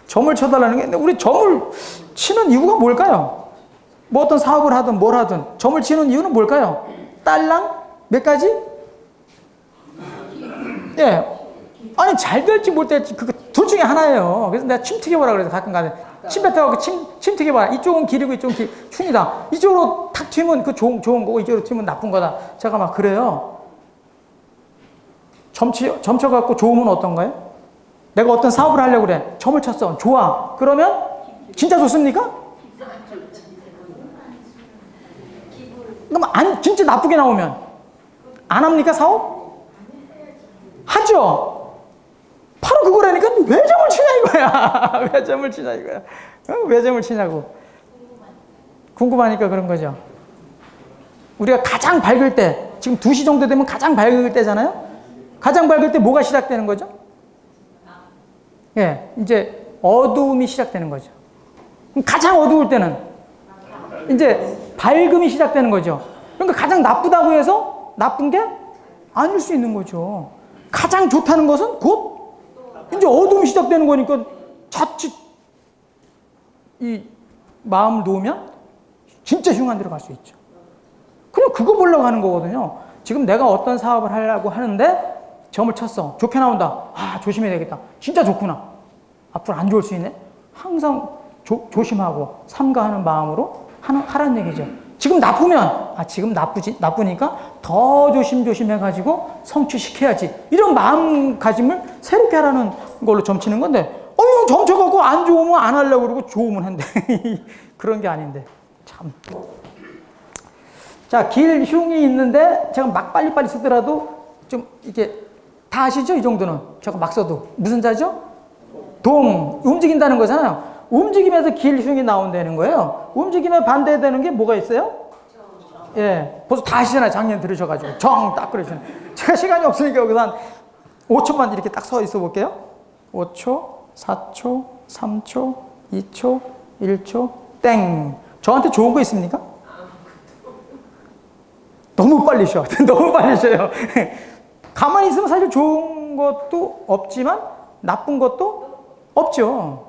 점을 쳐달라는 게, 근데 우리 점을 치는 이유가 뭘까요? 뭐 어떤 사업을 하든 뭘 하든 점을 치는 이유는 뭘까요? 딸랑 몇 가지? 예. 아니, 잘 될지 못 될지, 둘 중에 하나예요. 그래서 내가 침 튀겨보라 그래서 가끔 가면, 침 뱉어갖고 침 튀겨봐라. 이쪽은 길이고 이쪽은 흉이다. 이쪽으로 탁 튀면 그 좋은 거고, 이쪽으로 튀면 나쁜 거다. 제가 막 그래요. 점 쳐갖고 좋으면 어떤가요? 내가 어떤 사업을 하려고 그래. 점을 쳤어. 좋아. 그러면 진짜 좋습니까? 그럼 진짜 나쁘게 나오면 안 합니까, 사업? 하죠. 바로 그거라니까. 왜 점을 치냐 이거야. 왜 점을 치냐 이거야. 왜 점을 치냐고. 궁금하니까 그런 거죠. 우리가 가장 밝을 때, 지금 2시 정도 되면 가장 밝을 때잖아요. 가장 밝을 때 뭐가 시작되는 거죠? 예, 이제 어두움이 시작되는 거죠. 그럼 가장 어두울 때는 이제 밝음이 시작되는 거죠. 그러니까 가장 나쁘다고 해서 나쁜 게 아닐 수 있는 거죠. 가장 좋다는 것은 곧 이제 어두움이 시작되는 거니까 자칫 이 마음을 놓으면 진짜 흉한 데로 갈 수 있죠. 그냥 그거 보려고 하는 거거든요. 지금 내가 어떤 사업을 하려고 하는데 점을 쳤어. 좋게 나온다. 아, 조심해야 되겠다. 진짜 좋구나. 앞으로 안 좋을 수 있네. 항상 조심하고 삼가하는 마음으로 하라는 얘기죠. 지금 나쁘면, 지금 나쁘니까 더 조심해가지고 성취시켜야지. 이런 마음가짐을 새롭게 하라는 걸로 점치는 건데, 점 쳐갖고 안 좋으면 안 하려고 그러고 좋으면 한대. 그런 게 아닌데. 참. 자, 길, 흉이 있는데 제가 막 빨리빨리 쓰더라도 좀 이게 다 아시죠? 이 정도는. 제가 막 써도. 무슨 자죠? 동. 움직인다는 거잖아요. 움직임에서 길, 흉이 나온다는 거예요. 움직임에 반대되는 게 뭐가 있어요? 예. 벌써 다 아시잖아요. 작년 들으셔가지고. 딱 그러시네. 제가 시간이 없으니까 여기서 한 5초만 이렇게 딱 서 있어 볼게요. 5초, 4초, 3초, 2초, 1초, 땡. 저한테 좋은 거 있습니까? 너무 빨리 쉬어. 너무 빨리 쉬어요. 가만히 있으면 사실 좋은 것도 없지만 나쁜 것도 없죠.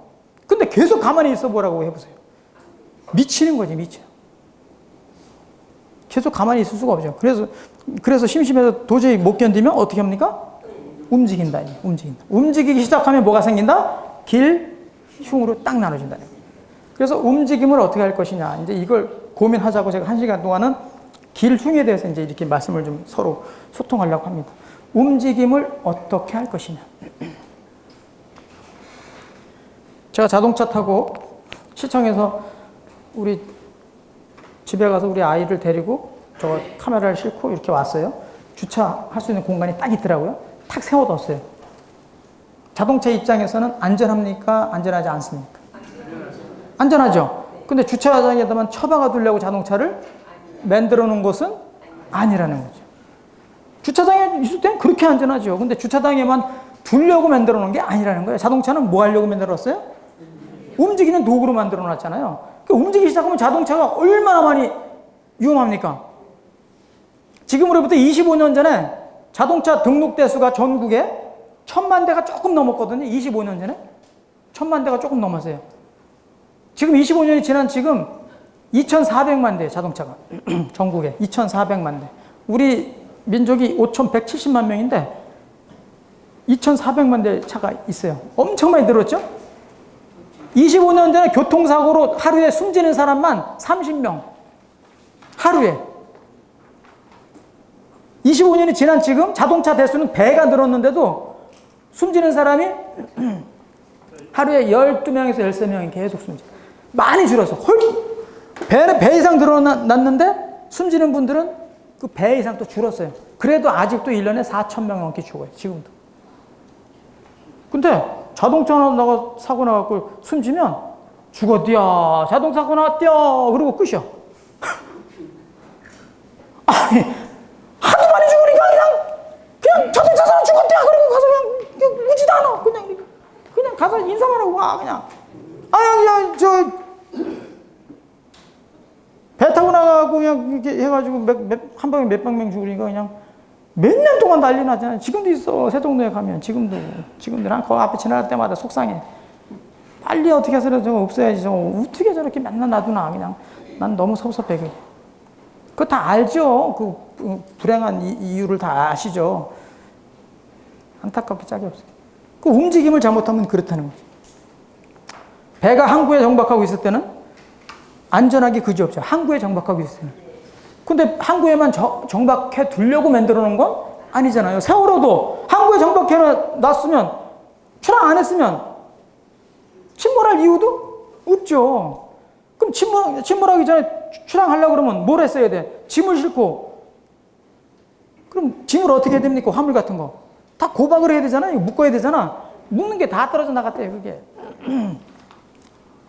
근데 계속 가만히 있어 보라고 해보세요. 미치는 거지, 미쳐. 계속 가만히 있을 수가 없죠. 그래서 심심해서 도저히 못 견디면 어떻게 합니까? 움직인다. 움직이기 시작하면 뭐가 생긴다? 길, 흉으로 딱 나눠진다는 거예요. 그래서 움직임을 어떻게 할 것이냐. 이제 이걸 고민하자고 제가 1시간 동안은 길, 흉에 대해서 이제 이렇게 말씀을 좀 서로 소통하려고 합니다. 움직임을 어떻게 할 것이냐. 제가 자동차 타고 시청에서 우리 집에 가서 우리 아이를 데리고 저 카메라를 싣고 이렇게 왔어요. 주차할 수 있는 공간이 딱 있더라고요. 탁 세워뒀어요. 자동차 입장에서는 안전합니까? 안전하지 않습니까? 안전하죠. 근데 주차장에다만 처박아 두려고 자동차를 만들어 놓은 것은 아니라는 거죠. 주차장에 있을 땐 그렇게 안전하죠. 근데 주차장에만 두려고 만들어 놓은 게 아니라는 거예요. 자동차는 뭐 하려고 만들었어요? 움직이는 도구로 만들어 놨잖아요. 움직이기 시작하면 자동차가 얼마나 많이 위험합니까? 지금으로부터 25년 전에 자동차 등록 대수가 전국에 1000만 대가 조금 넘었거든요. 25년 전에 1000만 대가 조금 넘었어요. 지금 25년이 지난 지금 2400만 대 자동차가 전국에 2400만 대. 우리 민족이 5170만 명인데 2400만 대 차가 있어요. 엄청 많이 늘었죠? 25년 전에 교통사고로 하루에 숨지는 사람만 30명. 하루에. 25년이 지난 지금 자동차 대수는 배가 늘었는데도 숨지는 사람이 하루에 12명에서 13명이 계속 숨져요. 많이 줄었어. 배 이상 늘어났는데 숨지는 분들은 그 배 이상 또 줄었어요. 그래도 아직도 1년에 4,000명 넘게 죽어요. 지금도. 근데 자동차 하나 사고 나갖고 숨지면 죽어 뛰어. 자동차 사고 나 뛰어. 그리고 끝이야. 아니, 하도 많이 죽으니까 그냥 자동차 사고 죽어 뛰어. 그리고 가서 그냥 오지도 않아. 그냥 가서 인사만 하고 와. 그냥. 배 타고 나가고 그냥 이렇게 해가지고 한 방에 몇백 명 죽으니까 그냥 몇 년 동안 난리 나잖아요. 지금도 있어. 세종로에 가면 지금도 난 그 앞에 지나갈 때마다 속상해. 빨리 어떻게 해서 저거 없애야지. 저거 어떻게 저렇게 맨날 놔두나. 그냥 난 너무 섭섭해. 그거 다 알죠. 그 불행한 이유를 다 아시죠. 안타깝게 짝이 없어요. 그 움직임을 잘못하면 그렇다는 거죠. 배가 항구에 정박하고 있을 때는 안전하게 그지없죠. 항구에 정박하고 있을 때는. 근데 항구에만 정박해 두려고 만들어 놓은 건 아니잖아요. 세월호도 항구에 정박해 놨으면, 출항 안 했으면 침몰할 이유도 없죠. 그럼 침몰하기 전에 출항하려고 그러면 뭘 했어야 돼? 짐을 싣고. 그럼 짐을 어떻게 해야 됩니까? 화물 같은 거. 다 고박을 해야 되잖아요. 묶어야 되잖아. 묶는 게 다 떨어져 나갔대요, 그게.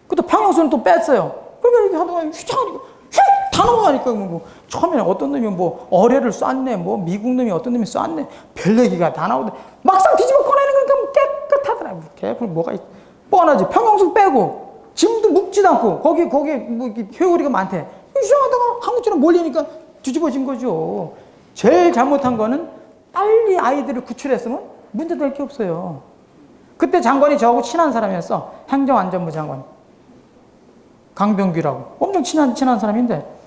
그것도 평형선을 또 뺐어요. 그러니까 이렇게 하다가 휘청하니까 다 넘어가니까 뭐 처음에는 어떤 놈이 뭐 어뢰를 쐈네, 뭐 미국 놈이 어떤 놈이 쐈네, 별 얘기가 다 나오는데 막상 뒤집어 꺼내는 거니까 뭐 깨끗하더라고. 개뿔 뭐가 뻔하지. 평형선 빼고 짐도 묶지도 않고 거기 뭐 회오리가 많대. 이상하다가 한국처럼 몰리니까 뒤집어진 거죠. 제일 잘못한 거는 빨리 아이들을 구출했으면 문제될 게 없어요. 그때 장관이 저하고 친한 사람이었어. 행정안전부 장관. 강병규라고. 엄청 친한 사람인데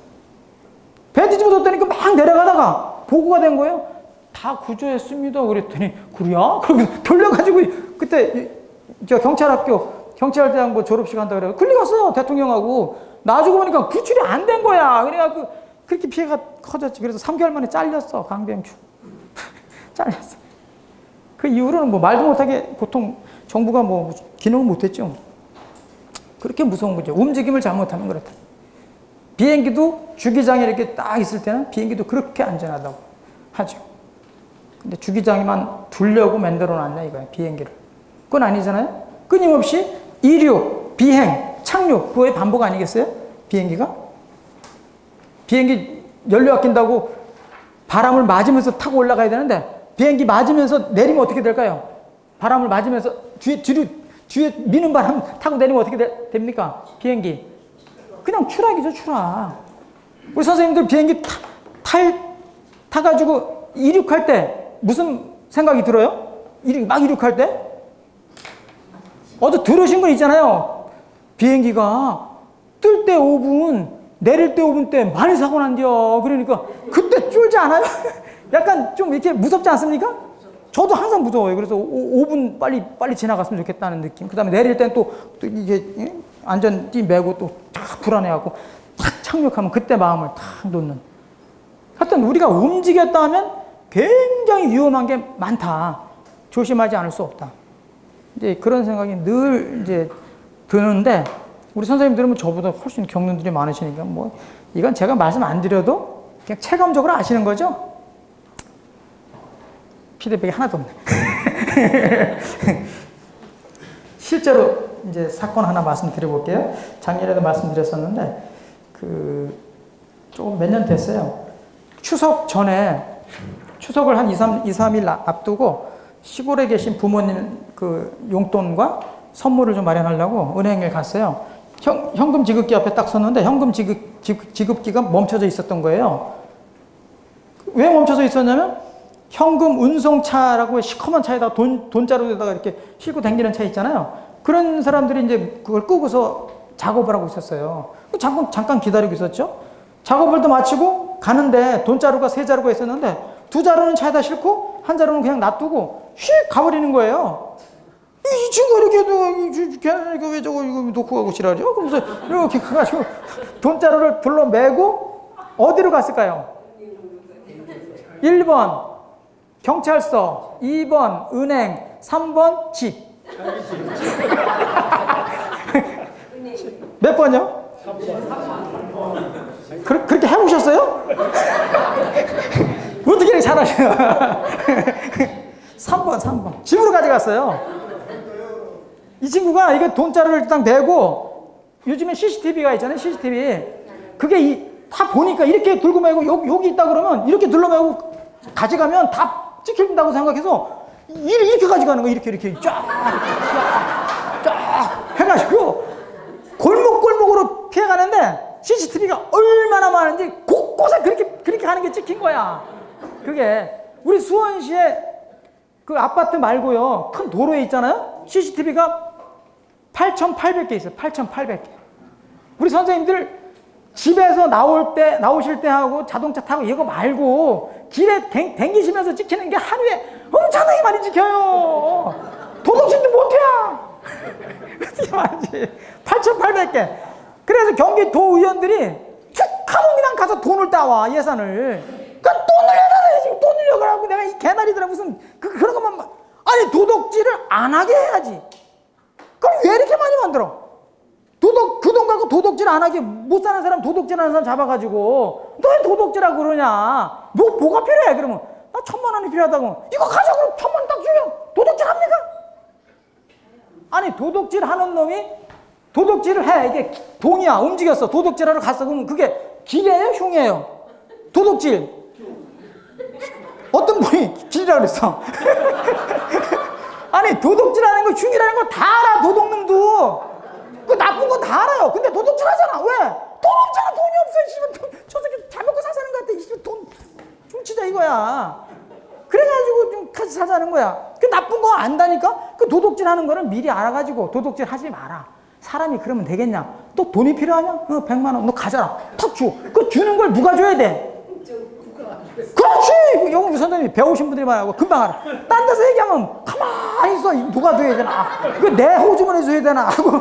배 뒤집어졌다니까 막 내려가다가 보고가 된 거예요. 다 구조했습니다. 그랬더니 그래야? 그러고 돌려가지고 그때 저 경찰대학부 졸업식 한다 그래요. 끌리 갔어요. 대통령하고. 나중에 보니까 구출이 안 된 거야. 그래갖고 그렇게 피해가 커졌지. 그래서 3개월 만에 잘렸어. 강병규. 잘렸어. 그 이후로는 뭐 말도 못하게 보통 정부가 뭐 기능을 못했죠. 그렇게 무서운 거죠. 움직임을 잘못하면 그렇다. 비행기도 주기장에 이렇게 딱 있을 때는 비행기도 그렇게 안전하다고 하죠. 근데 주기장에만 두려고 만들어 놨냐 이거야, 비행기를. 그건 아니잖아요. 끊임없이 이륙, 비행, 착륙, 그거의 반복 아니겠어요? 비행기가? 비행기 연료 아낀다고 바람을 맞으면서 타고 올라가야 되는데 비행기 맞으면서 내리면 어떻게 될까요? 바람을 맞으면서 뒤에 미는 바람 타고 내리면 어떻게 됩니까? 비행기. 그냥 추락이죠, 추락. 우리 선생님들 비행기 타가지고 이륙할 때 무슨 생각이 들어요? 막 이륙할 때? 어제 들으신 분 있잖아요. 비행기가 뜰 때 5분, 내릴 때 5분 때 많이 사고 난대요. 그러니까 그때 쫄지 않아요? 약간 좀 이렇게 무섭지 않습니까? 저도 항상 무서워요. 그래서 5분 빨리 지나갔으면 좋겠다는 느낌. 그 다음에 내릴 땐 또 이게 안전띠 매고 또 탁 불안해하고 탁 착륙하면 그때 마음을 탁 놓는. 하여튼 우리가 움직였다 하면 굉장히 위험한 게 많다. 조심하지 않을 수 없다. 이제 그런 생각이 늘 이제 드는데 우리 선생님들은 저보다 훨씬 경륜들이 많으시니까 뭐 이건 제가 말씀 안 드려도 그냥 체감적으로 아시는 거죠? 피드백이 하나도 없네. 실제로 이제 사건 하나 말씀드려볼게요. 작년에도 말씀드렸었는데 조금 몇 년 됐어요. 추석 전에 추석을 한 2, 3일 앞두고 시골에 계신 부모님 용돈과 선물을 좀 마련하려고 은행에 갔어요. 현금 지급기 앞에 딱 섰는데 현금 지급기가 멈춰져 있었던 거예요. 왜 멈춰져 있었냐면 현금 운송차라고 시커먼 차에다가 돈자루에다가 이렇게 싣고 다니는 차 있잖아요. 그런 사람들이 이제 그걸 끄고서 작업을 하고 있었어요. 잠깐 기다리고 있었죠. 작업을 다 마치고 가는데 돈자루가 3자루가 있었는데 2자루는 차에다 싣고 1자루는 그냥 놔두고 휙 가버리는 거예요. 이 친구가 이렇게 왜 저거 이거 놓고 가고 지랄이야? 그러면서 이렇게 가가지고 돈자루를 둘러매고 어디로 갔을까요? 1번 경찰서, 2번 은행, 3번 집. 몇 번이요? 3번. 그렇게 해보셨어요? 어떻게 이렇게 잘하셔요? 3번. 집으로 가져갔어요. 이 친구가 이게 돈자루를 딱 메고 요즘에 CCTV가 있잖아요. CCTV. 그게 다 보니까 이렇게 들고 메고 여기 있다 그러면 이렇게 둘러매고 가져가면 다 찍힌다고 생각해서 이렇게 가져가는 거예요. 이렇게 쫙 해가지고 골목골목으로 피해가는데 CCTV가 얼마나 많은지 곳곳에 그렇게 가는 게 찍힌 거야. 그게 우리 수원시에 그 아파트 말고요. 큰 도로에 있잖아요. CCTV가 8,800개 있어요. 8,800개. 우리 선생님들 집에서 나오실 때 하고 자동차 타고 이거 말고 길에 댕기시면서 찍히는 게 하루에 엄청나게 많이 찍혀요. 도덕질도 못해야. 어떻게 말하지? 8,800개. 그래서 경기도 의원들이 툭 하면 그냥 가서 돈을 따와, 예산을. 그러니까 또 늘려달라, 지금 또 늘려가라고. 내가 이 개나리들아 무슨 그런 것만. 아니, 도덕질을 안 하게 해야지. 그럼 왜 이렇게 많이 만들어? 그 돈 갖고 도덕질 안 하게 못 사는 사람, 도덕질 하는 사람 잡아가지고 너 왜 도덕질하고 그러냐? 뭐가 필요해? 그러면 나 1,000만 원이 필요하다고. 이거 가져. 그럼 1,000만 원 딱 주면 도덕질 합니까? 아니, 도덕질 하는 놈이 도덕질을 해. 이게 돈이야. 움직였어. 도덕질하러 갔어. 그러면 그게 기계예요? 흉이에요? 도덕질. 어떤 분이 길이라고 그랬어. 아니, 도덕질하는 거 흉이라는 거 다 알아. 도덕놈도. 그 나쁜 거 다 알아요. 근데 도덕질 하잖아. 왜? 돈 없잖아. 돈이 없어. 저 새끼 잘 먹고 사자는 것 같아. 돈 훔치자 이거야. 그래가지고 좀 같이 사자는 거야. 그 나쁜 거 안다니까? 그 도덕질 하는 거를 미리 알아가지고 도덕질 하지 마라. 사람이 그러면 되겠냐? 또 돈이 필요하냐? 100만 원 너 가져라. 탁 줘. 그 주는 걸 누가 줘야 돼? 그렇지! 여기 선생님이 배우신 분들이 말하고 금방 알아. 딴 데서 얘기하면 가만히 있어. 누가 돼야 되나? 내 호주머니 줘야 되나? 하고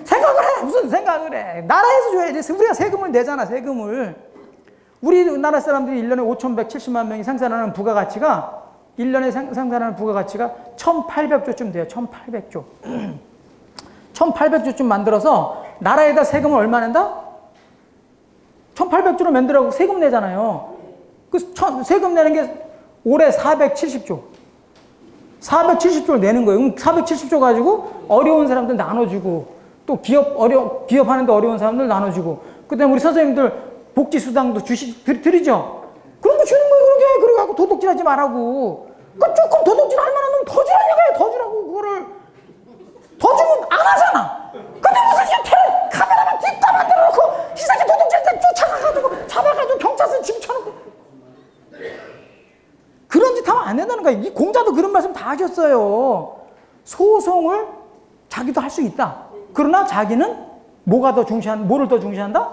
생각을 해. 무슨 생각을 해. 나라에서 줘야지. 우리가 세금을 내잖아, 세금을. 우리나라 사람들이 1년에 5,170만 명이 생산하는 부가가치가 1년에 생산하는 부가가치가 1,800조쯤 돼요. 1,800조. 1,800조쯤 만들어서 나라에다 세금을 얼마 낸다? 1,800조를 만들라고 세금 내잖아요. 그 세금 내는 게 올해 470조. 470조를 내는 거예요. 그럼 470조 가지고 어려운 사람들 나눠주고, 또 기업하는데 어려운 사람들 나눠주고, 그 다음에 우리 선생님들 복지수당도 드리죠? 그런 거 주는 거예요, 그러게. 그래갖고 도둑질 하지 말라고. 그러니까 조금 도둑질 할 만한 놈 더 주라니까 해, 더 주라고, 그거를. 더 주면 안 하잖아. 근데 무슨 이게 카메라만 뒷다 만들어 놓고, 이 새끼 도둑질 때 쫓아가가지고, 잡아가지고 경찰서에 집어쳐놓고. 그런 짓 하면 안 된다는 거야. 이 공자도 그런 말씀 다 하셨어요. 소송을 자기도 할 수 있다. 그러나 자기는 뭐를 더 중시한다?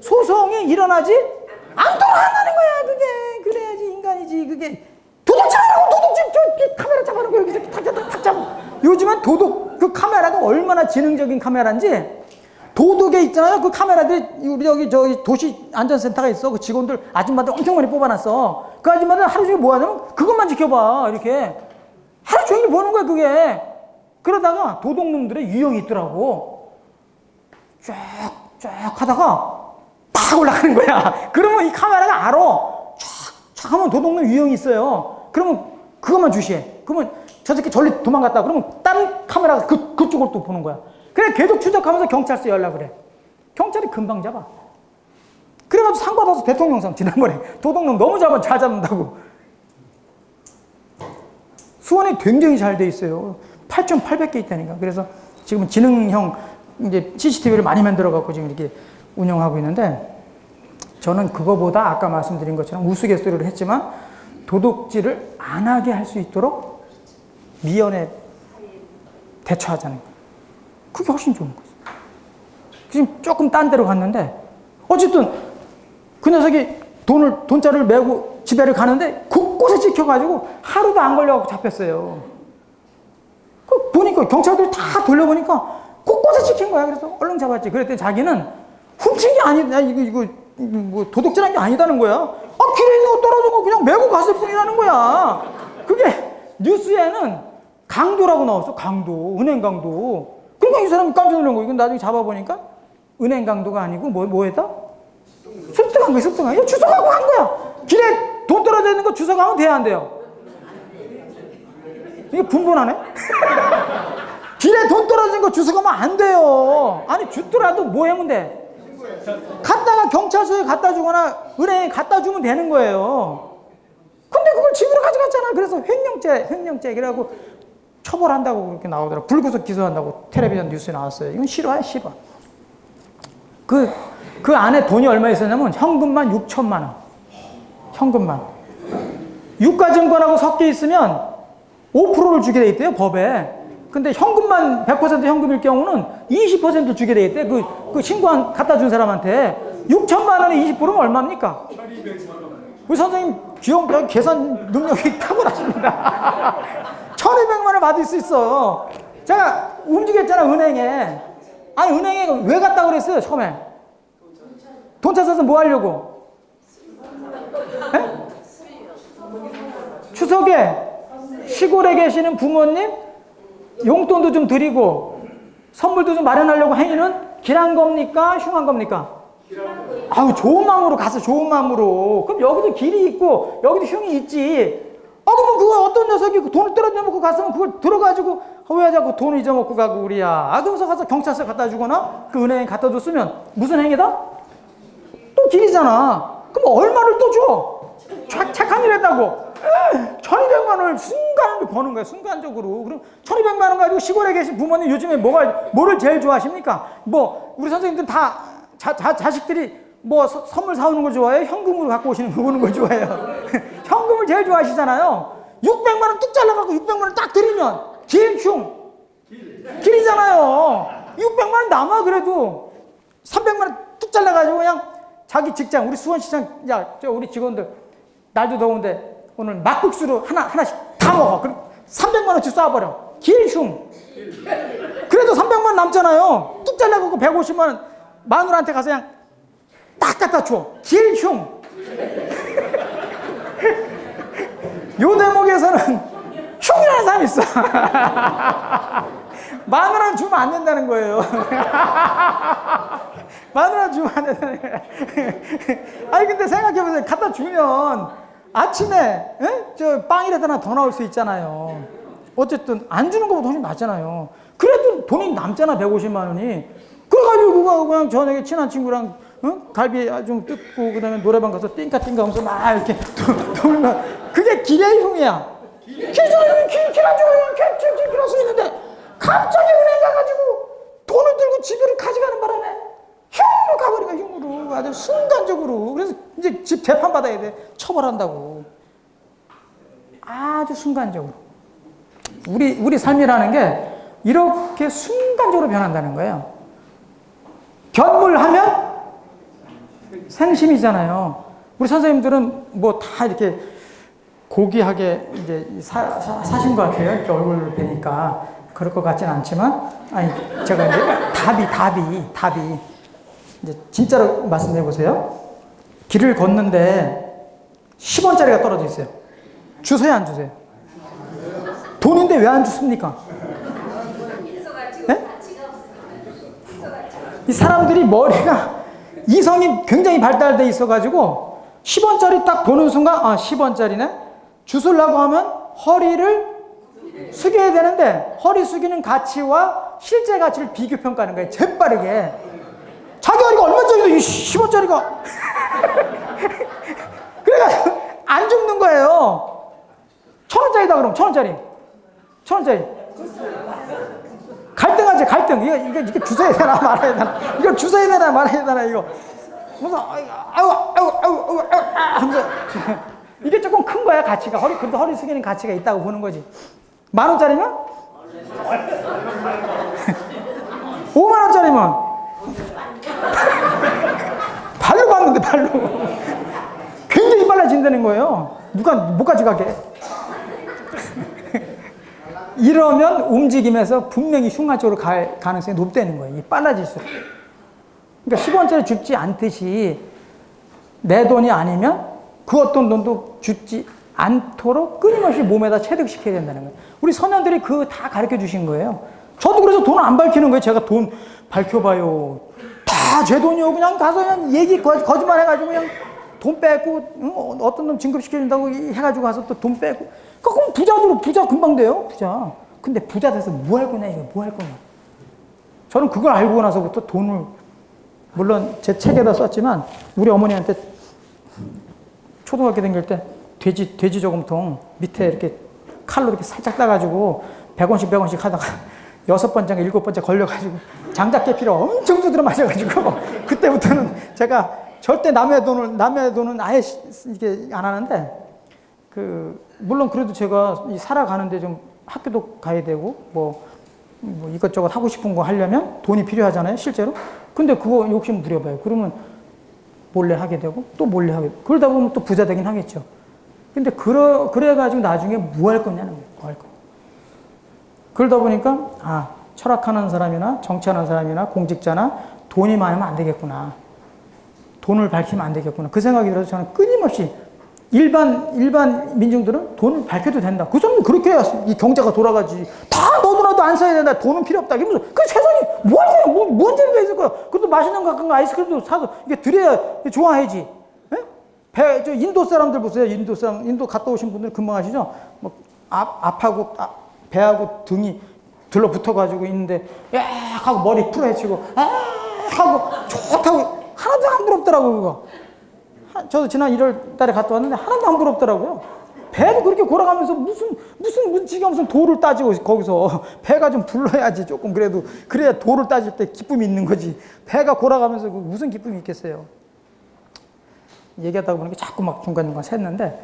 소송이 일어나지 않도록 한다는 거야. 그게 그래야지 인간이지. 그게 도둑질하라고. 도둑질 카메라 잡아놓고 여기서 탁 잡고. 요즘은 그 카메라가 얼마나 지능적인 카메라인지. 도둑에 있잖아요. 그 카메라들이 우리 저기 도시 안전센터가 있어. 그 직원들 아줌마들 엄청 많이 뽑아놨어. 그 아줌마들 하루 종일 뭐 하냐면 그것만 지켜봐. 이렇게 하루 종일 보는 거야, 그게. 그러다가 도둑놈들의 유형이 있더라고. 쫙 하다가 팍 올라가는 거야. 그러면 이 카메라가 알아. 쫙 하면 도둑놈 유형이 있어요. 그러면 그것만 주시해. 그러면 저 새끼 저리 도망갔다. 그러면 다른 카메라가 그쪽을 또 보는 거야. 그래, 계속 추적하면서 경찰서에 연락을 해. 경찰이 금방 잡아. 그래가지고 상 받아서 대통령상 지난번에 도둑놈 너무 잘 잡는다고. 수원이 굉장히 잘 돼 있어요. 8,800개 있다니까. 그래서 지금 지능형 이제 CCTV를 많이 만들어갖고 지금 이렇게 운영하고 있는데, 저는 그거보다 아까 말씀드린 것처럼 우스갯소리를 했지만 도둑질을 안 하게 할 수 있도록 미연에 대처하자는 거예요. 그게 훨씬 좋은 거죠. 지금 조금 딴 데로 갔는데, 어쨌든 그 녀석이 돈자를 메고 집에를 가는데 곳곳에 찍혀가지고 하루도 안 걸려갖고 잡혔어요. 그 보니까 경찰들이 다 돌려보니까 곳곳에 찍힌 거야. 그래서 얼른 잡았지. 그랬더니 자기는 훔친 게 아니다. 이거 뭐 도둑질한 게 아니다는 거야. 길에 있는 거 떨어진 거 그냥 메고 갔을 뿐이라는 거야. 그게 뉴스에는 강도라고 나왔어. 강도. 은행 강도. 그러니까 이 사람이 깜짝 놀란 거예요. 이건 나중에 잡아보니까 은행 강도가 아니고 뭐였다? 습득한 거야, 습득한 거야. 주워가고 간 거야. 길에 돈 떨어져 있는 거 주워가면 돼야 안 돼요? 이게 분분하네? 길에 돈 떨어진 거 주워가면 안 돼요. 아니, 주더라도 뭐 하면 돼? 갔다가 경찰서에 갖다 주거나 은행에 갖다 주면 되는 거예요. 근데 그걸 집으로 가져갔잖아. 그래서 횡령죄. 그래갖고 처벌한다고 그렇게 나오더라고. 불구속 기소한다고 텔레비전 뉴스에 나왔어요. 이건 실화야, 실화. 그 안에 돈이 얼마 있었냐면 현금만 6천만 원. 현금만. 유가증권하고 섞여 있으면 5%를 주게 돼 있대요, 법에. 근데 현금만 100% 현금일 경우는 20% 주게 돼 있대. 그 신고한 갖다 준 사람한테 6천만 원에 20%면 얼마입니까? 우리 선생님 귀여운 계산 능력이 탁월하십니다. 1,200만 원 받을 수 있어. 제가 움직였잖아, 은행에. 아니, 은행에 왜 갔다 그랬어요, 처음에? 돈 찾아서 뭐 하려고? 네? 추석에 시골에 계시는 부모님 용돈도 좀 드리고 선물도 좀 마련하려고 행위는 길한 겁니까? 흉한 겁니까? 아우, 좋은 마음으로 가서 좋은 마음으로. 그럼 여기도 길이 있고 여기도 흉이 있지. 그러면 그거 어떤 녀석이 돈을 떨어져놓고 갔으면 그걸 들어가지고 왜 자꾸 돈을 잊어먹고 가고 우리야. 그러면서 가서 경찰서 갖다 주거나 그 은행에 갖다 줬으면 무슨 행위다? 또 길이잖아. 그럼 얼마를 또 줘? 착한 일 했다고. 1,200만 원을 순간으로 버는 거야, 순간적으로. 그럼 1,200만 원 가지고 시골에 계신 부모님 요즘에 뭐를 제일 좋아하십니까? 우리 선생님들 다 자식들이 선물 사오는 걸 좋아해요? 현금으로 갖고 오는 걸 좋아해요? 현금을 제일 좋아하시잖아요. 600만 원 뚝 잘라갖고 600만 원 딱 드리면 길이잖아요. 600만 원 남아 그래도 300만 원 뚝 잘라가지고 그냥 자기 직장, 우리 수원시장, 우리 직원들 날도 더운데 오늘 막국수로 하나씩 다 먹어. 그럼 300만 원씩 쏴버려. 그래도 300만 원 남잖아요. 뚝 잘라갖고 150만 원 마누라한테 가서 그냥 딱 갖다 줘. 요 대목에서는 흉이라는 사람이 있어. 마누라는 주면 안 된다는 거예요. 마누라는 주면 안 된다는 거예요. 아니 근데 생각해보세요. 갖다 주면 아침에 빵이라도 더 나올 수 있잖아요. 어쨌든 안 주는 것보다 훨씬 낫잖아요. 그래도 돈이 남잖아, 150만 원이. 그래가지고 그냥 저녁에 친한 친구랑 갈비 좀 뜯고 그다음에 노래방 가서 띵까띵까 하면서 막 이렇게 돌면 그게 길의 흉이야. 길안 주고 그럴 수 있는데 갑자기 은행 가가지고 돈을 들고 집으로 가져가는 바람에 흉으로 가버리니까 흉으로 아주 순간적으로. 그래서 이제 집 재판받아야 돼. 처벌한다고. 아주 순간적으로. 우리 삶이라는 게 이렇게 순간적으로 변한다는 거예요. 견물하면 생심이잖아요. 우리 선생님들은 다 이렇게 고귀하게 이제 사신 것 같아요. 이렇게 얼굴을 뵈니까. 그럴 것 같진 않지만, 제가 이제 답이. 이제 진짜로 말씀해 보세요. 길을 걷는데 10원짜리가 떨어져 있어요. 주세요, 안 주세요? 돈인데 왜 안 주십니까? 네? 이 사람들이 머리가 이성이 굉장히 발달돼 있어가지고 10원짜리 딱 보는 순간 10원짜리네? 주술라고 하면 허리를 숙여야 되는데 허리 숙이는 가치와 실제 가치를 비교 평가하는 거예요. 재빠르게. 자기 허리가 얼마짜리가 이 10원짜리가 그래가지고 안 죽는 거예요. 1,000원짜리다 그럼 1,000원짜리 갈등하지. 이게 주워야 되나 말아야 되나. 이거 주워야 되나 말아야 되나 이거. 무슨 하면서 이게 조금 큰 거야 가치가. 그래도 허리 숙이는 가치가 있다고 보는 거지. 10,000원짜리면 50,000원짜리면 발로 봤는데 발로 굉장히 빨라진다는 거예요. 누가 못 가져가게. 이러면 움직임에서 분명히 흉한 쪽으로 갈 가능성이 높다는 거예요. 이게 빨라질수록. 그러니까 10원짜리 줍지 않듯이 내 돈이 아니면 그 어떤 돈도 줍지 않도록 끊임없이 몸에다 체득시켜야 된다는 거예요. 우리 선현들이 그거 다 가르쳐 주신 거예요. 저도 그래서 돈을 안 밝히는 거예요. 제가 돈 밝혀봐요. 다 제 돈이요. 그냥 가서 그냥 거짓말 해가지고 그냥 돈 빼고 어떤 놈 진급시켜준다고 해가지고 가서 또 돈 빼고. 그럼 부자 금방 돼요. 부자. 근데 부자 돼서 뭐 할 거냐 이거 뭐 할 거냐. 저는 그걸 알고 나서부터 돈을 물론 제 책에다 썼지만 우리 어머니한테 초등학교 다닐 때 돼지 저금통 밑에 이렇게 칼로 이렇게 살짝 따가지고 100원씩 하다가 6번째인가 7번째 걸려가지고 장작깨피를 엄청 두드려 맞아가지고 그때부터는 제가 절대 남의 돈은 아예 이렇게 안 하는데 물론 그래도 제가 살아가는데 좀 학교도 가야 되고, 뭐 이것저것 하고 싶은 거 하려면 돈이 필요하잖아요, 실제로. 근데 그거 욕심 부려봐요. 그러면 몰래 하게 되고, 또 몰래 하게 되고. 그러다 보면 또 부자 되긴 하겠죠. 근데 그래가지고 나중에 뭐 할 거냐는 거예요. 뭐 할 거. 그러다 보니까, 철학하는 사람이나 정치하는 사람이나 공직자나 돈이 많으면 안 되겠구나. 돈을 밝히면 안 되겠구나. 그 생각이 들어서 저는 끊임없이 일반 민중들은 돈을 밝혀도 된다. 그 사람은 그렇게 해야 이 경제가 돌아가지. 다 너도나도 안 써야 된다. 돈은 필요 없다. 이러면서 그 세상에 뭐 할 거야? 뭔 재미가 있을 거야? 그래도 맛있는 거 같은 거 아이스크림도 사서 이게 드려야 좋아해야지. 저 인도 사람들 보세요. 인도 갔다 오신 분들 금방 아시죠? 뭐 앞하고 배하고 등이 들러붙어가지고 있는데 하고 머리 풀어헤치고 하고 좋다고 하나도 안 부럽더라고 그거. 저도 지난 1월 달에 갔다 왔는데 하나도 안 부럽더라고요. 배도 그렇게 골아가면서 무슨 지가 무슨 도를 따지고 거기서 배가 좀 불러야지 조금 그래도 그래야 도를 따질 때 기쁨이 있는 거지. 배가 골아가면서 무슨 기쁨이 있겠어요. 얘기하다 보니까 자꾸 막 중간중간 샜는데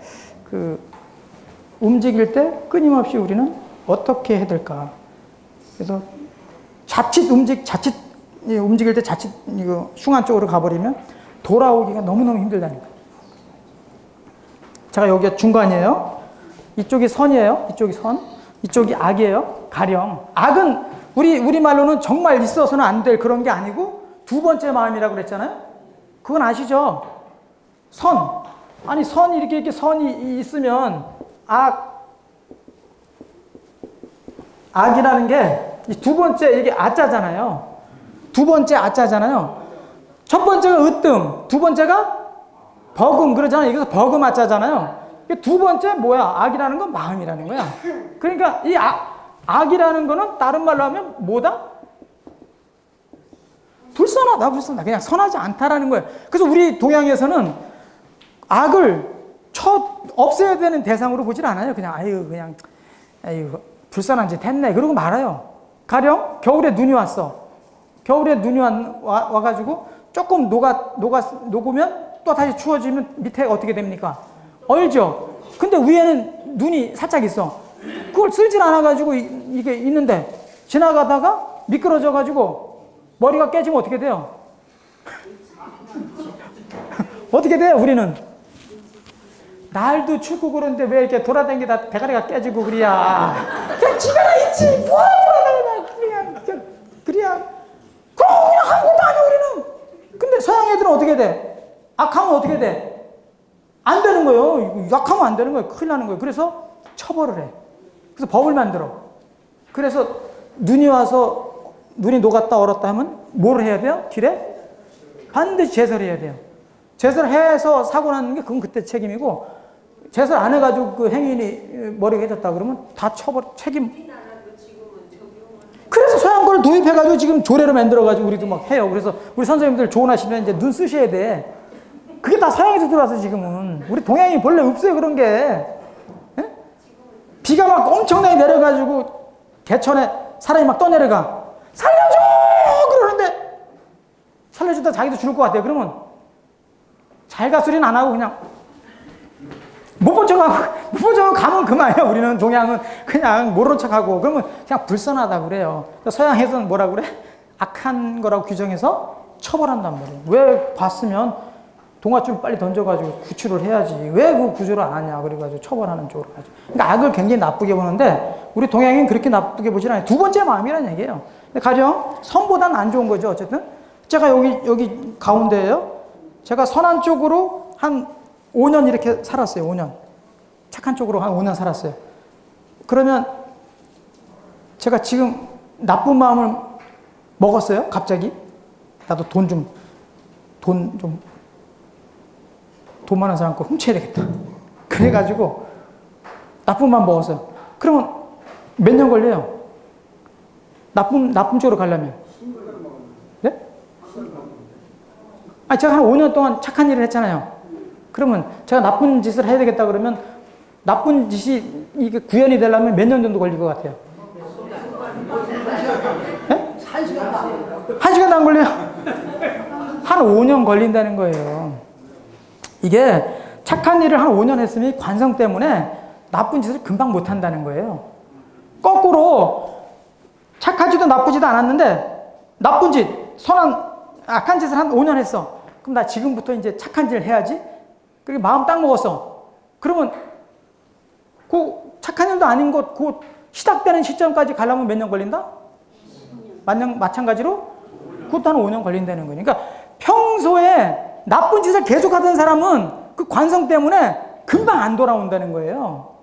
움직일 때 끊임없이 우리는 어떻게 해야 될까. 그래서 자칫 움직일 때 자칫 이거 흉한 쪽으로 가버리면 돌아오기가 너무너무 힘들다는 거예요. 제가 여기가 중간이에요. 이쪽이 선이에요. 이쪽이 선. 이쪽이 악이에요. 가령. 악은 우리말로는 정말 있어서는 안 될 그런 게 아니고 두 번째 마음이라고 그랬잖아요. 그건 아시죠? 선. 아니, 선이 이렇게 선이 있으면 악이라는 게 두 번째 이게 아자잖아요. 두 번째 아자잖아요. 첫 번째가 으뜸, 두 번째가 버금 그러잖아요. 이것도 버금 아자잖아요. 두 번째 뭐야? 악이라는 건 마음이라는 거야. 그러니까 이 악이라는 거는 다른 말로 하면 뭐다? 불선하다. 그냥 선하지 않다라는 거예요. 그래서 우리 동양에서는 악을 없애야 되는 대상으로 보질 않아요. 그냥 불쌍한 짓 했네. 그러고 말아요. 가령 겨울에 눈이 왔어. 겨울에 눈이 와가지고 조금 녹으면 또 다시 추워지면 밑에 어떻게 됩니까? 얼죠. 근데 위에는 눈이 살짝 있어. 그걸 쓸질 않아가지고 이게 있는데 지나가다가 미끄러져가지고 머리가 깨지면 어떻게 돼요? 어떻게 돼요, 우리는? 날도 춥고 그런데 왜 이렇게 돌아다니다 대가리가 깨지고 그래야. 그냥 집에나 있지. 뭐하러 돌아다니나. 그냥 아무것도 안 해, 우리는. 근데 서양 애들은 어떻게 돼? 악하면 어떻게 돼? 안 되는 거예요. 약하면 안 되는 거예요. 큰일 나는 거예요. 그래서 처벌을 해. 그래서 법을 만들어. 그래서 눈이 와서 눈이 녹았다 얼었다 하면 뭘 해야 돼요? 길에? 반드시 제설해야 돼요. 제설해서 사고 나는 게 그건 그때 책임이고 제설 안 해가지고 그 행인이 머리가 해졌다 그러면 다 책임. 그래서 서양 걸 도입해가지고 지금 조례로 만들어가지고 우리도 막 해요. 그래서 우리 선생님들 조언하시면 이제 눈 쓰셔야 돼. 그게 다 서양에서 들어와서 지금은. 우리 동양이 본래 없어요, 그런 게. 에? 비가 막 엄청나게 내려가지고 개천에 사람이 막 떠내려가. 살려줘! 그러는데 살려주다 자기도 죽을 것 같아요. 그러면 잘가 소리는 안 하고 그냥 못 본 척하고 가면 그만이에요. 우리는 동양은 그냥 모르는 척하고 그러면 그냥 불선하다 그래요. 서양에서는 뭐라 그래? 악한 거라고 규정해서 처벌한단 말이에요. 왜 봤으면 동아줄 빨리 던져가지고 구출을 해야지. 왜 그 구조를 안 하냐. 그래가지고 처벌하는 쪽으로 가죠. 그러니까 악을 굉장히 나쁘게 보는데 우리 동양인 그렇게 나쁘게 보질 않아요. 두 번째 마음이라는 얘기예요. 가령 선보다는 안 좋은 거죠. 어쨌든 제가 여기 가운데에요. 제가 선한 쪽으로 한 5년 이렇게 살았어요. 5년. 착한 쪽으로 한 5년 살았어요. 그러면 제가 지금 나쁜 마음을 먹었어요. 갑자기. 나도 돈 많은 사람 거 훔쳐야 되겠다. 그래가지고 나쁜 마음 먹었어요. 그러면 몇 년 걸려요? 나쁜 쪽으로 가려면. 네? 제가 한 5년 동안 착한 일을 했잖아요. 그러면 제가 나쁜 짓을 해야 되겠다 그러면 나쁜 짓이 이게 구현이 되려면 몇 년 정도 걸릴 것 같아요? 네? 1시간도 안 걸려요. 한 5년 걸린다는 거예요. 이게 착한 일을 한 5년 했으면 관성 때문에 나쁜 짓을 금방 못 한다는 거예요. 거꾸로 착하지도 나쁘지도 않았는데 나쁜 짓, 악한 짓을 한 5년 했어. 그럼 나 지금부터 이제 착한 짓을 해야지. 그게 마음 딱 먹었어. 그러면 그 착한 일도 아닌 것, 그 시작되는 시점까지 가려면 몇 년 걸린다? 마찬가지로 그것도 한 5년 걸린다는 거예요. 그러니까 평소에 나쁜 짓을 계속하던 사람은 그 관성 때문에 금방 안 돌아온다는 거예요.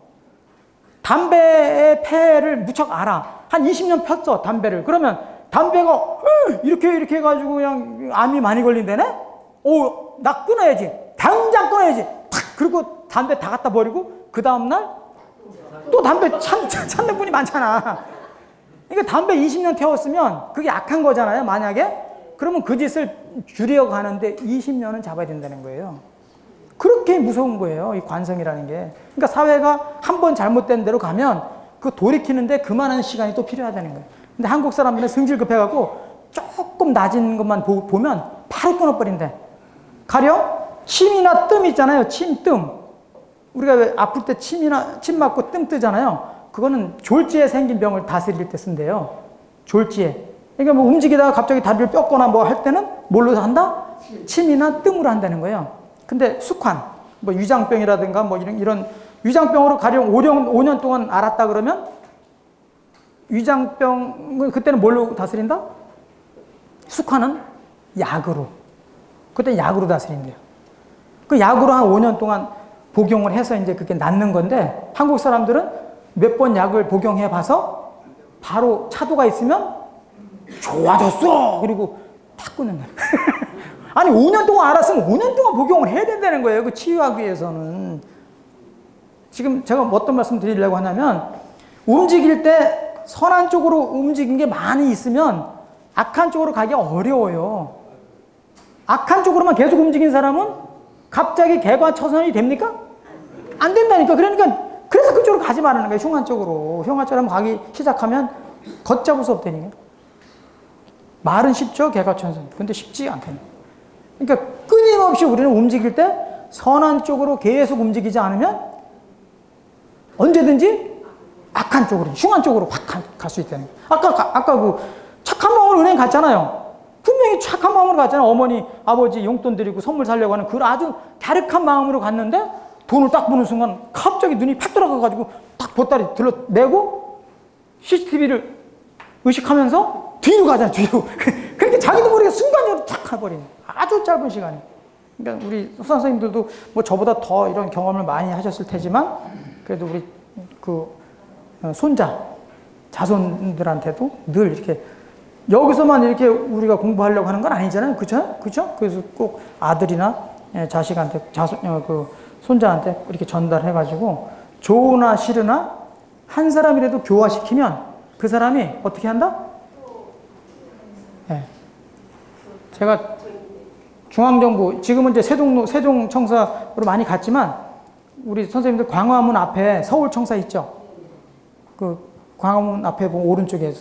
담배의 폐를 무척 알아. 한 20년 폈어, 담배를. 그러면 담배가 이렇게 해가지고 그냥 암이 많이 걸린다네? 나 끊어야지. 당장 끊어야지. 탁! 그리고 담배 다 갖다 버리고 그 다음날 또 담배 찾는 분이 많잖아. 그러니까 담배 20년 태웠으면 그게 악한 거잖아요, 만약에. 그러면 그 짓을 줄여가는데 20년은 잡아야 된다는 거예요. 그렇게 무서운 거예요, 이 관성이라는 게. 그러니까 사회가 한 번 잘못된 대로 가면 그 돌이키는데 그만한 시간이 또 필요하다는 거예요. 근데 한국 사람들은 성질 급해갖고 조금 낮은 것만 보면 바로 끊어버린대. 가령 침이나 뜸 있잖아요, 침, 뜸. 우리가 왜 아플 때 침 맞고 뜸 뜨잖아요. 그거는 졸지에 생긴 병을 다스릴 때 쓴대요. 졸지에. 그러니까 뭐 움직이다가 갑자기 다리를 뼈거나 뭐 할 때는 뭘로 한다? 침이나 뜸으로 한다는 거예요. 근데 숙환, 뭐 위장병이라든가 뭐 이런 위장병으로 가령 5년 동안 앓았다 그러면 위장병은 그때는 뭘로 다스린다? 숙환은 약으로. 그때 약으로 다스린대요. 그 약으로 한 5년 동안 복용을 해서 이제 그게 낫는 건데 한국 사람들은 몇 번 약을 복용해 봐서 바로 차도가 있으면 좋아졌어! 그리고 탁 끊는다. 아니 5년 동안 알았으면 5년 동안 복용을 해야 된다는 거예요. 그 치유하기 위해서는. 지금 제가 어떤 말씀 드리려고 하냐면 움직일 때 선한 쪽으로 움직인 게 많이 있으면 악한 쪽으로 가기가 어려워요. 악한 쪽으로만 계속 움직인 사람은 갑자기 개과천선이 됩니까? 안 된다니까. 그래서 그쪽으로 가지 말라는 거예요. 흉한 쪽으로. 흉한 쪽으로 가기 시작하면 걷잡을 수 없다니까. 말은 쉽죠, 개과천선. 근데 쉽지 않다니까. 그러니까 끊임없이 우리는 움직일 때 선한 쪽으로 계속 움직이지 않으면 언제든지 악한 쪽으로, 흉한 쪽으로 확 갈 수 있다는 거예요. 아까 그 착한 마음으로 은행 갔잖아요. 분명히 착한 마음으로 갔잖아요. 어머니, 아버지 용돈 드리고 선물 살려고 하는 그 아주 갸륵한 마음으로 갔는데 돈을 딱 보는 순간 갑자기 눈이 팍 들어가가지고 딱 보따리 들러내고 CCTV를 의식하면서 뒤로 가잖아요. 뒤로. 그렇게 자기도 모르게 순간적으로 탁 가버리는 아주 짧은 시간에. 그러니까 우리 선생님들도 뭐 저보다 더 이런 경험을 많이 하셨을 테지만 그래도 우리 그 손자, 자손들한테도 늘 이렇게 여기서만 이렇게 우리가 공부하려고 하는 건 아니잖아요. 그죠? 그래서 꼭 아들이나 자식한테, 그 손자한테 이렇게 전달해가지고 좋으나 싫으나 한 사람이라도 교화시키면 그 사람이 어떻게 한다? 네. 제가 중앙정부, 지금은 이제 세종청사로 많이 갔지만 우리 선생님들 광화문 앞에 서울청사 있죠? 그 광화문 앞에 보면 오른쪽에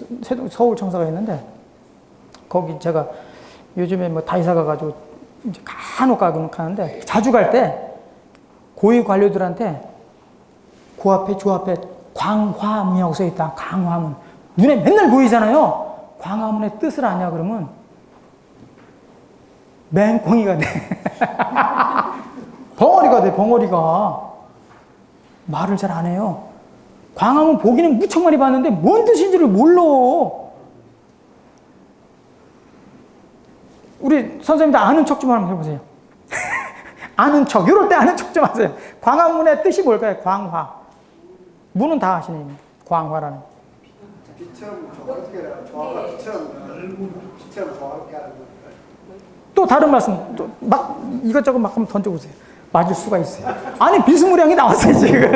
서울청사가 있는데 거기 제가 요즘에 뭐 다 이사 가가지고 이제 간혹 가는데 자주 갈 때 고위 관료들한테 그 앞에 저 앞에 광화문이라고 써 있다. 광화문. 눈에 맨날 보이잖아요. 광화문의 뜻을 아냐 그러면 맹꽁이가 돼. 벙어리가 돼, 벙어리가. 말을 잘 안 해요. 광화문 보기는 무척 많이 봤는데 뭔 뜻인지를 몰라. 우리 선생님들 아는 척 좀 한번 해보세요. 아는 척, 이럴 때 아는 척 좀 하세요. 광화문의 뜻이 뭘까요? 광화. 문은 다 아시는 광화라는. 빛처럼 조화롭게 하는 빛처럼 조화롭게 하는 거. 또 다른 말씀, 또 막 이것저것 막 한번 던져보세요. 맞을 수가 있어요. 아니 비스무리한 게 나왔어요 지금.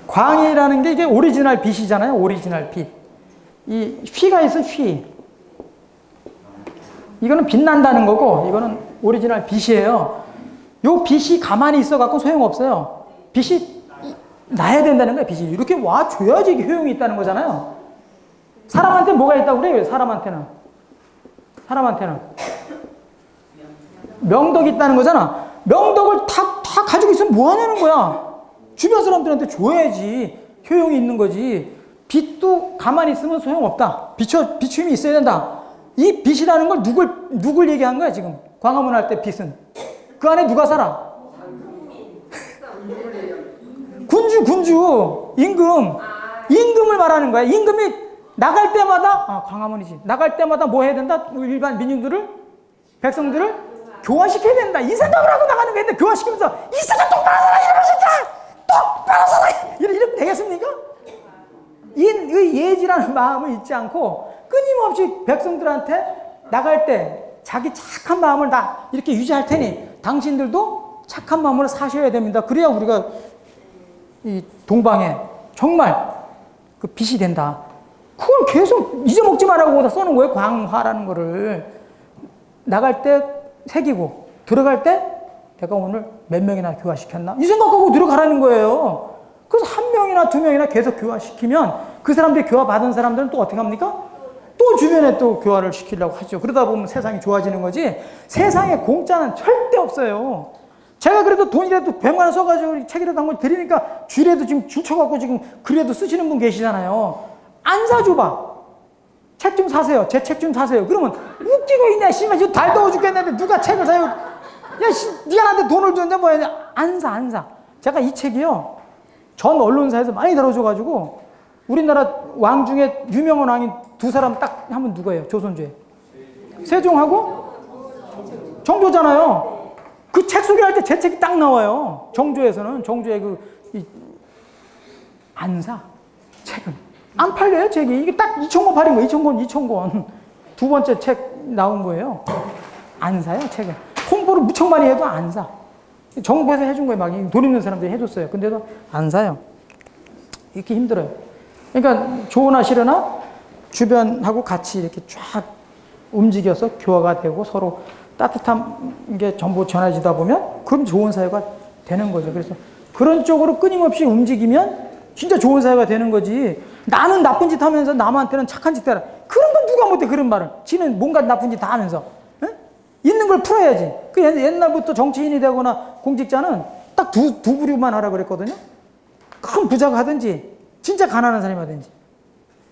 광이라는 게 이게 오리지널 빛이잖아요. 오리지널 빛. 이 휘가 있어, 휘. 이거는 빛난다는 거고, 이거는 오리지널 빛이에요. 요 빛이 가만히 있어갖고 소용없어요. 빛이 나야 된다는 거예요, 빛이. 이렇게 와줘야지 효용이 있다는 거잖아요. 사람한테 뭐가 있다고 그래요, 사람한테는? 사람한테는. 명덕이 있다는 거잖아. 명덕을 다 가지고 있으면 뭐 하냐는 거야. 주변 사람들한테 줘야지 효용이 있는 거지. 빛도 가만히 있으면 소용없다. 비추임이 있어야 된다. 이 빛이라는 걸 누굴 얘기한 거야 지금. 광화문 할 때 빛은. 그 안에 누가 살아? 군주, 임금을 말하는 거야. 임금이 나갈 때마다, 광화문이지. 나갈 때마다 뭐 해야 된다? 일반 민중들을, 백성들을 교화시켜야 된다. 이 생각을 하고 나가는 거야. 근데 교화시키면서, 이 새끼 똑바로 살아! 이러면 진짜! 똑바로 살아! 이러면 되겠습니까? 이 예지라는 마음을 잊지 않고, 끊임없이 백성들한테 나갈 때 자기 착한 마음을 다 이렇게 유지할 테니, 당신들도 착한 마음으로 사셔야 됩니다. 그래야 우리가 이 동방에 정말 그 빛이 된다. 그걸 계속 잊어먹지 말라고 써놓은 거예요. 광화라는 거를. 나갈 때 새기고 들어갈 때 내가 오늘 몇 명이나 교화시켰나? 이 생각하고 들어가라는 거예요. 그래서 한 명이나 두 명이나 계속 교화시키면 그 사람들이 교화 받은 사람들은 또 어떻게 합니까? 또 주변에 또 교화를 시키려고 하죠. 그러다 보면 세상이 좋아지는 거지. 세상에 공짜는 절대 없어요. 제가 그래도 돈이라도 100만 원 써가지고 책이라도 한 권 드리니까 쥐라도 지금 줄쳐갖고 지금 글에도 쓰시는 분 계시잖아요. 안 사줘봐. 책 좀 사세요. 제 책 좀 사세요. 그러면 웃기고 있네. 씨발 지금 달 더워 죽겠는데 누가 책을 사요? 야, 네가 나한테 돈을 줬는데 뭐야? 안 사. 제가 이 책이요. 전 언론사에서 많이 다뤄줘가지고 우리나라 왕 중에 유명한 왕이 두 사람 딱 하면 누구예요? 조선조에. 세종하고 정조잖아요. 그 책 소개할 때 제 책이 딱 나와요. 정조에서는. 정조의 안 사. 책은. 안 팔려요, 책이. 이게 딱 2,000권 팔린 거예요. 2,000권. 두 번째 책 나온 거예요. 안 사요, 책은. 홍보를 무척 많이 해도 안 사. 정부에서 해준 거예요. 막 돈 있는 사람들이 해줬어요. 근데도 안 사요. 이렇게 힘들어요. 그러니까 좋으나 싫으나 주변하고 같이 이렇게 쫙 움직여서 교화가 되고 서로 따뜻한 게 전부 전해지다 보면 그럼 좋은 사회가 되는 거죠. 그래서 그런 쪽으로 끊임없이 움직이면 진짜 좋은 사회가 되는 거지. 나는 나쁜 짓 하면서 남한테는 착한 짓 해라. 그런 건 누가 못해, 그런 말을. 지는 뭔가 나쁜 짓 다 하면서. 에? 있는 걸 풀어야지. 그 옛날부터 정치인이 되거나 공직자는 딱 두 부류만 하라 그랬거든요. 큰 부자가 하든지 진짜 가난한 사람이 하든지.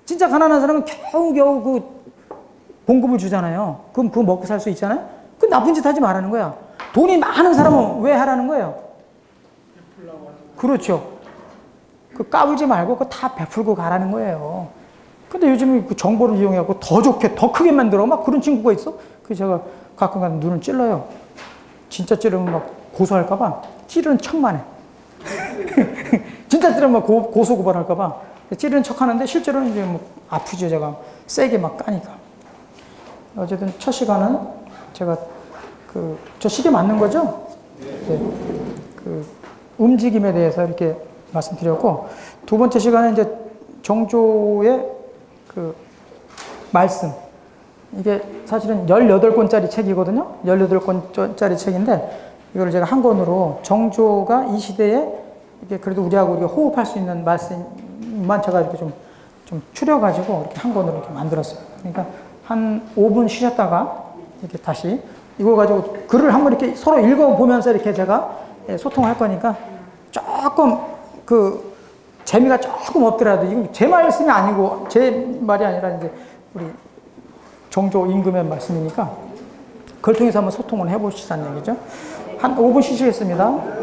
진짜 가난한 사람은 겨우겨우 그 봉급을 주잖아요. 그럼 그거 먹고 살 수 있잖아요. 그 나쁜 짓 하지 말라는 거야. 돈이 많은 사람은 왜 하라는 거예요? 그렇죠. 그 까불지 말고 그거 다 베풀고 가라는 거예요. 근데 요즘에 그 정보를 이용해갖고 더 좋게, 더 크게 만들어. 막 그런 친구가 있어. 그래서 제가 가끔 가면 눈을 찔러요. 진짜 찌르면 막 고소할까봐 찌르는 척만 해. 진짜 찌르면 막 고소고발할까봐 찌르는 척 하는데 실제로는 이제 뭐 아프죠. 제가 세게 막 까니까. 어쨌든 첫 시간은 제가 저 시계 맞는 거죠? 네. 그 움직임에 대해서 이렇게 말씀드렸고, 두 번째 시간은 이제 정조의 그 말씀. 이게 사실은 18권짜리 책이거든요. 18권짜리 책인데, 이걸 제가 한 권으로 정조가 이 시대에 이게 그래도 우리하고 우리가 호흡할 수 있는 말씀만 제가 이렇게 좀 추려가지고 이렇게 한 권으로 이렇게 만들었어요. 그러니까 한 5분 쉬셨다가 이렇게 다시 이거 가지고 글을 한번 이렇게 서로 읽어보면서 이렇게 제가 소통할 거니까 조금 그 재미가 조금 없더라도 이건 제 말씀이 아니고 제 말이 아니라 이제 우리 정조 임금의 말씀이니까 그걸 통해서 한번 소통을 해보시자는 얘기죠. 한 5분 쉬시겠습니다.